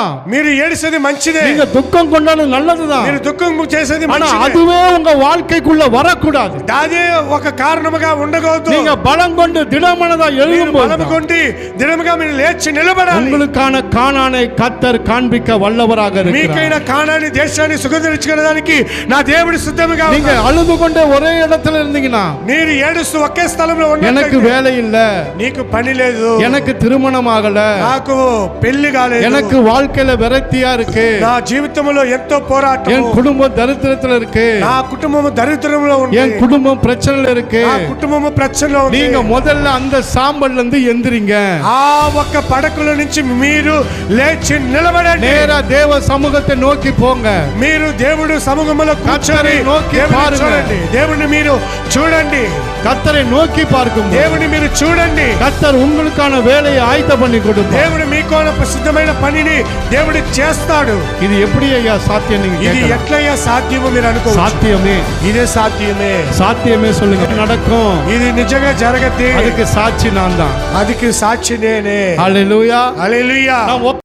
நல்லதுதான். మీరు ఏడిసేది మంచిదే. நீங்க துக்கம் கொண்டாடு நல்லதுதான். మీరు దుఃఖం చేసేది ஆனா మంచిదే. அதுவே உங்க வாழ்க்கைக்குள்ள வரக்கூடாது. అదే ఒక కారణముగా ఉండకూడదు. நீங்க பலம் கொண்டு திடமனதா எழும்பும்போது బలము కొండి దినముగా మీరు లేచి నిలబడాలి. உங்களுக்கான கானானை கர்த்தர் காண்பிக்க வல்லவராக இருக்கிறார். మీకైన కానాని దేశాన్ని సుగంధరించడానికి నా దేవుడు సిద్ధముగా ఉన్నాడు. நீங்க அழுது கொண்டே ஒரே இடத்துல இருந்தீங்கன்னா, మీరు ఏడుస్తూ ఒకే స్థలంలో ఉన్నట్లయితే, எனக்கு வேலை இல்ல, నీకు పని లేదు, எனக்கு திருமணம் ஆகல, నాకు పెళ్లి కాలేదు, எனக்கு வாழ்க்கையில விரக்தியா இருக்கு, నా జీవితంలో ఎంతో పోరాటం, என் குடும்பம் தரித்திரத்துல இருக்கு, నా కుటుంబం దరిద్రంలో ఉంది, என் குடும்பம் பிரச்சனையில இருக்கு, నా కుటుంబం ప్రశ్నలో ఉంది. நீங்க முதல்ல அந்த சாம்பல்ல இருந்து எந்திரிங்க. ఆ ఒక్క పడకల నుంచి మీరు లేచి నిలబడండి. நேரா தேவ சமூகத்தை நோக்கி போங்க. మీరు దేవుడు సముఖంలో కూర్చొని చూడండి. దేవుడిని మీరు చూడండి. கர்த்தரை நோக்கி பார்க்கும் దేవుడిని మీరు చూడండి. கர்த்தர் உங்களுக்கான வேலையை ஆயத்த பண்ணி கொடுப்பார். దేవుడు మీకోన సిద్ధమైన పనిని దేవుడు చేస్తాడు. இது எப்படி ஐயா சாத்தியம்? நீங்க ఇది ఎట్లయ్యా సాధ్యమో మీరు అనుకో. சாத்தியமே, ఇదే సాధ్యమే. சாத்தியமே சொல்லுங்க. நடக்கும். ఇది నిజంగా జరగద్ది. அதுக்கு சாட்சி நான் தான். அதுக்கு సాక్షి నేనే. హల్లెలూయా. హల్లెలూయా.